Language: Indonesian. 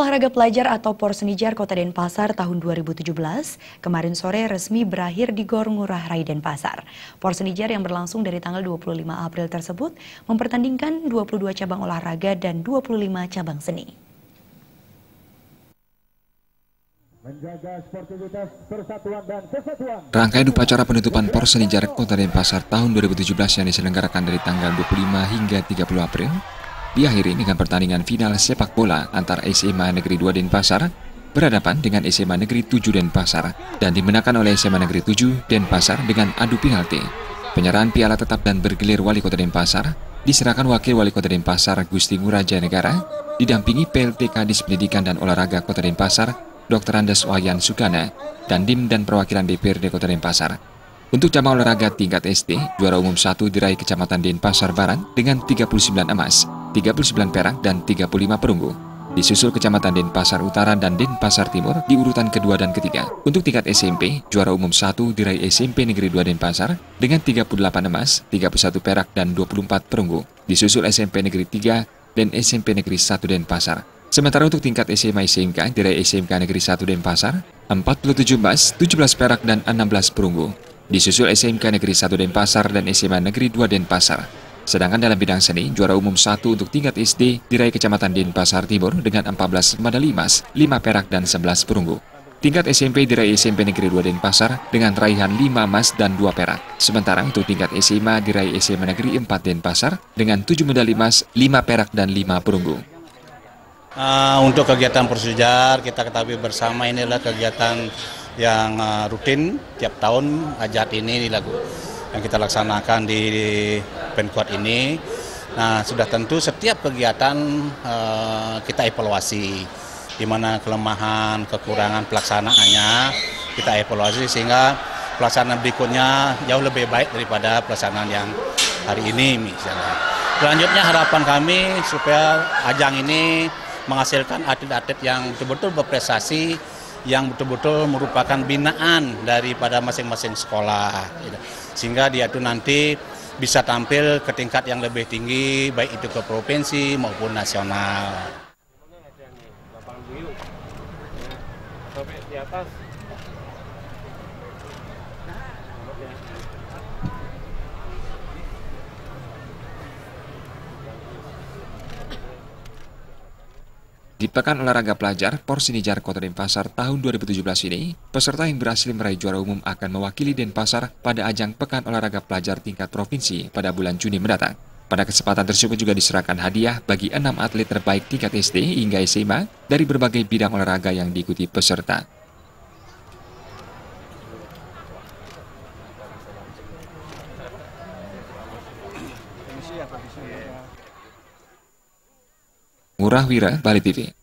Olahraga pelajar atau Porsenidjar Kota Denpasar tahun 2017 kemarin sore resmi berakhir di Gor Ngurah Rai Denpasar. Porsenidjar yang berlangsung dari tanggal 25 April tersebut mempertandingkan 22 cabang olahraga dan 25 cabang seni. Menjaga sportivitas, persatuan dan kesatuan. Rangkaian upacara penutupan Porsenidjar Kota Denpasar tahun 2017 yang diselenggarakan dari tanggal 25 hingga 30 April diakhiri dengan pertandingan final sepak bola antar SMA Negeri 2 Denpasar berhadapan dengan SMA Negeri 7 Denpasar dan dimenangkan oleh SMA Negeri 7 Denpasar dengan adu penalti. Penyerahan piala tetap dan bergilir Wali Kota Denpasar diserahkan Wakil Wali Kota Denpasar Gusti Ngurah Jayanegara didampingi PLT Kadis Pendidikan dan Olahraga Kota Denpasar Dr. Andes Wayan Sukana dan DIM dan perwakilan DPRD Kota Denpasar. Untuk cabang olahraga tingkat SD, juara umum 1 diraih Kecamatan Denpasar Barat dengan 39 emas, 39 perak, dan 35 perunggu. Disusul Kecamatan Denpasar Utara dan Denpasar Timur di urutan kedua dan ketiga. Untuk tingkat SMP, juara umum 1 diraih SMP Negeri 2 Denpasar dengan 38 emas, 31 perak, dan 24 perunggu. Disusul SMP Negeri 3 dan SMP Negeri 1 Denpasar. Sementara untuk tingkat SMA SMK diraih SMK Negeri 1 Denpasar, 47 emas, 17 perak, dan 16 perunggu. Disusul SMK Negeri 1 Denpasar dan SMA Negeri 2 Denpasar. Sedangkan dalam bidang seni, juara umum 1 untuk tingkat SD diraih Kecamatan Denpasar Timur dengan 14 medali emas, 5 perak, dan 11 perunggu. Tingkat SMP diraih SMP Negeri 2 Denpasar dengan raihan 5 emas dan 2 perak. Sementara untuk tingkat SMA diraih SMA Negeri 4 Denpasar dengan 7 medali emas, 5 perak, dan 5 perunggu. Untuk kegiatan Porsenidjar kita ketahui bersama ini adalah kegiatan yang rutin tiap tahun Hajat ini yang kita laksanakan di Pemkot ini. Nah, sudah tentu setiap kegiatan kita evaluasi di mana kelemahan, kekurangan pelaksanaannya kita evaluasi sehingga pelaksanaan berikutnya jauh lebih baik daripada pelaksanaan yang hari ini misalnya. Selanjutnya harapan kami supaya ajang ini menghasilkan atlet-atlet yang betul-betul berprestasi, yang betul-betul merupakan binaan daripada masing-masing sekolah, sehingga dia itu nanti bisa tampil ke tingkat yang lebih tinggi, baik itu ke provinsi maupun nasional. Di Pekan Olahraga Pelajar Porsenidjar Kota Denpasar tahun 2017 ini, peserta yang berhasil meraih juara umum akan mewakili Denpasar pada ajang Pekan Olahraga Pelajar tingkat provinsi pada bulan Juni mendatang. Pada kesempatan tersebut juga diserahkan hadiah bagi 6 atlet terbaik tingkat SD hingga SMA dari berbagai bidang olahraga yang diikuti peserta. Ngurah Wira, Bali TV.